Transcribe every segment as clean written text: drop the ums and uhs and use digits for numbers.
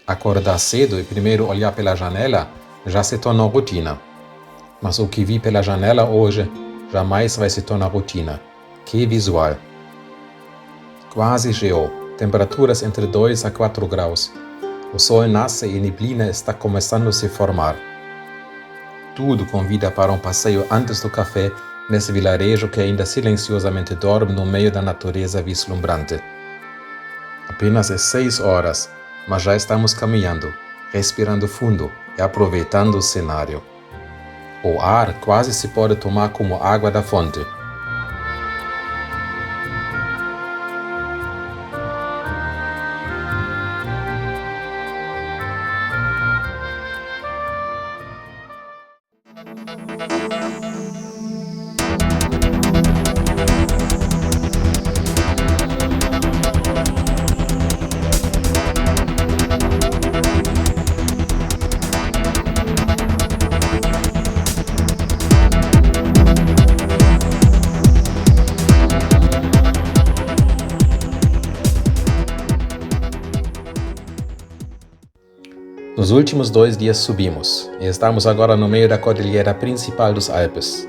Acordar cedo e primeiro olhar pela janela já se tornou rotina. Mas o que vi pela janela hoje jamais vai se tornar rotina. Que visual! Quase geou, temperaturas entre 2 a 4 graus. O sol nasce e neblina está começando a se formar. Tudo convida para um passeio antes do café nesse vilarejo que ainda silenciosamente dorme no meio da natureza vislumbrante. Apenas é 6 horas, mas já estamos caminhando, respirando fundo e aproveitando o cenário. O ar quase se pode tomar como água da fonte. Nos últimos 2 dias subimos, e estamos agora no meio da cordilheira principal dos Alpes.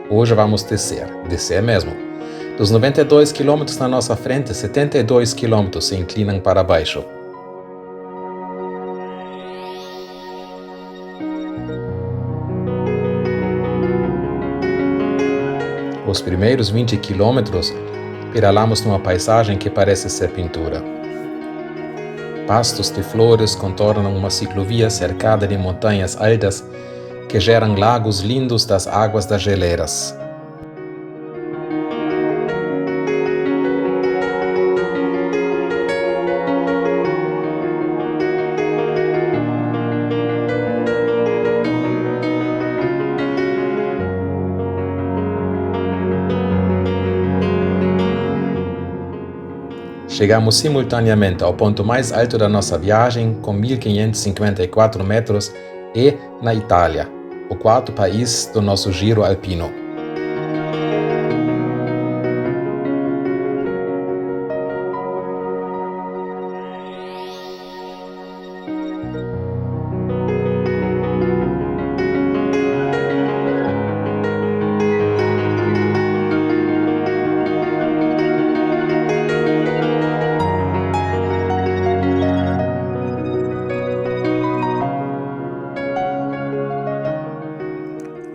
Hoje vamos descer mesmo. Dos 92 quilômetros na nossa frente, 72 quilômetros se inclinam para baixo. Os primeiros 20 quilômetros, pedalamos numa paisagem que parece ser pintura. Pastos de flores contornam uma ciclovia cercada de montanhas altas que geram lagos lindos das águas das geleiras. Chegamos simultaneamente ao ponto mais alto da nossa viagem, com 1.554 metros, e na Itália, o quarto país do nosso giro alpino.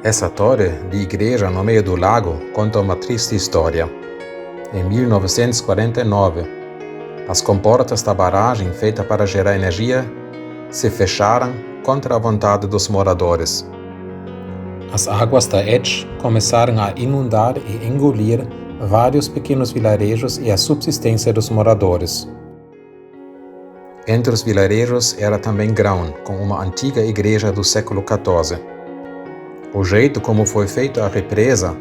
Essa torre de igreja no meio do lago conta uma triste história. Em 1949, as comportas da barragem feita para gerar energia se fecharam contra a vontade dos moradores. As águas da Etsch começaram a inundar e engolir vários pequenos vilarejos e a subsistência dos moradores. Entre os vilarejos era também Graun, com uma antiga igreja do século XIV. O jeito como foi feita a represa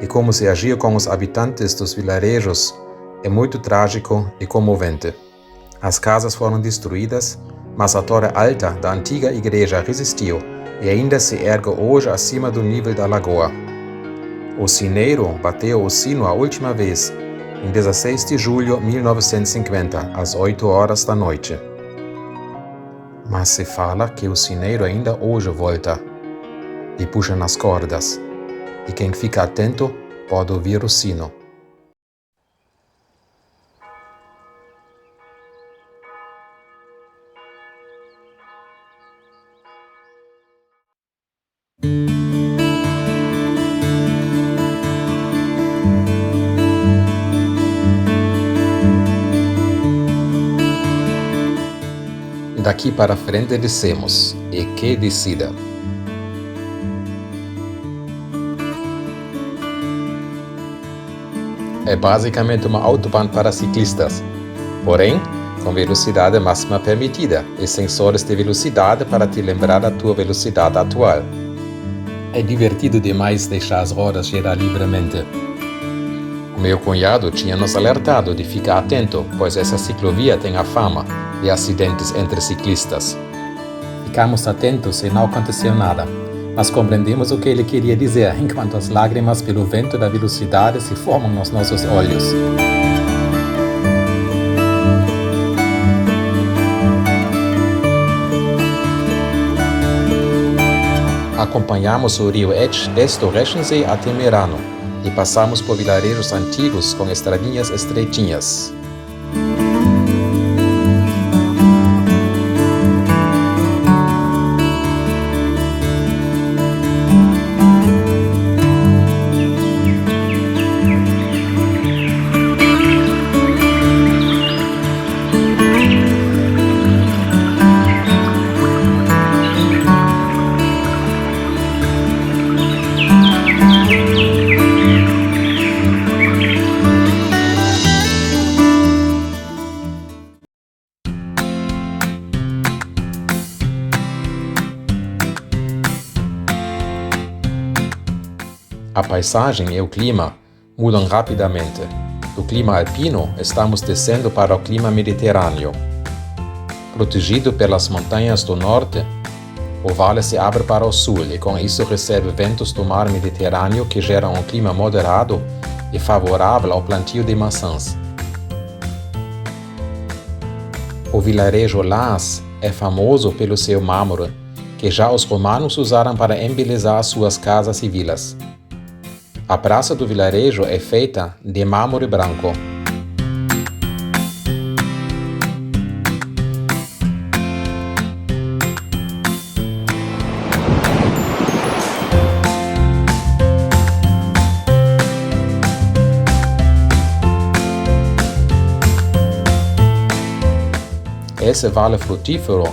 e como se agiu com os habitantes dos vilarejos é muito trágico e comovente. As casas foram destruídas, mas a torre alta da antiga igreja resistiu e ainda se ergue hoje acima do nível da lagoa. O sineiro bateu o sino a última vez em 16 de julho de 1950, às 8 horas da noite. Mas se fala que o sineiro ainda hoje volta e puxa nas cordas, e quem fica atento pode ouvir o sino. Daqui para frente descemos, e que descida! É basicamente uma autobahn para ciclistas, porém com velocidade máxima permitida e sensores de velocidade para te lembrar da tua velocidade atual. É divertido demais deixar as rodas girar livremente. O meu cunhado tinha nos alertado de ficar atento, pois essa ciclovia tem a fama de acidentes entre ciclistas. Ficamos atentos e não aconteceu nada, mas compreendemos o que ele queria dizer, enquanto as lágrimas pelo vento da velocidade se formam nos nossos olhos. acompanhamos o rio Esto Reschensee até Merano e passamos por vilarejos antigos com estradinhas estreitinhas. A paisagem e o clima mudam rapidamente. Do clima alpino, estamos descendo para o clima mediterrâneo. Protegido pelas montanhas do norte, o vale se abre para o sul e com isso recebe ventos do mar Mediterrâneo que geram um clima moderado e favorável ao plantio de maçãs. O vilarejo Las é famoso pelo seu mármore, que já os romanos usaram para embelezar suas casas e vilas. A praça do vilarejo é feita de mármore branco. Esse vale frutífero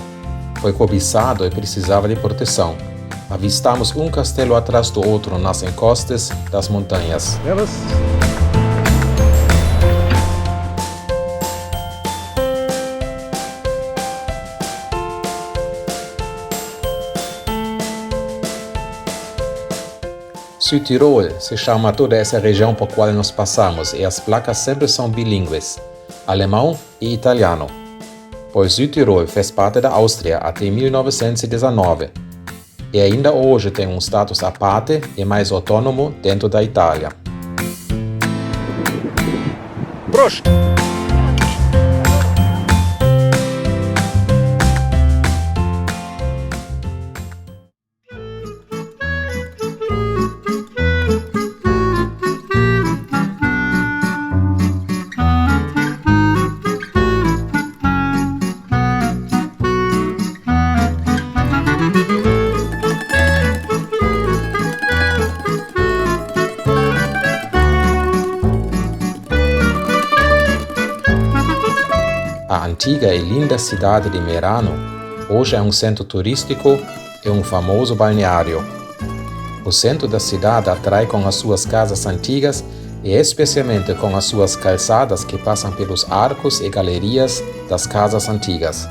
foi cobiçado e precisava de proteção. Avistamos um castelo atrás do outro nas encostas das montanhas. Südtirol se chama toda essa região por qual nós passamos e as placas sempre são bilíngues, alemão e italiano, pois Südtirol fez parte da Áustria até 1919. E ainda hoje tem um status à parte e mais autônomo dentro da Itália. Prost! A antiga e linda cidade de Merano hoje é um centro turístico e um famoso balneário. O centro da cidade atrai com as suas casas antigas e especialmente com as suas calçadas que passam pelos arcos e galerias das casas antigas.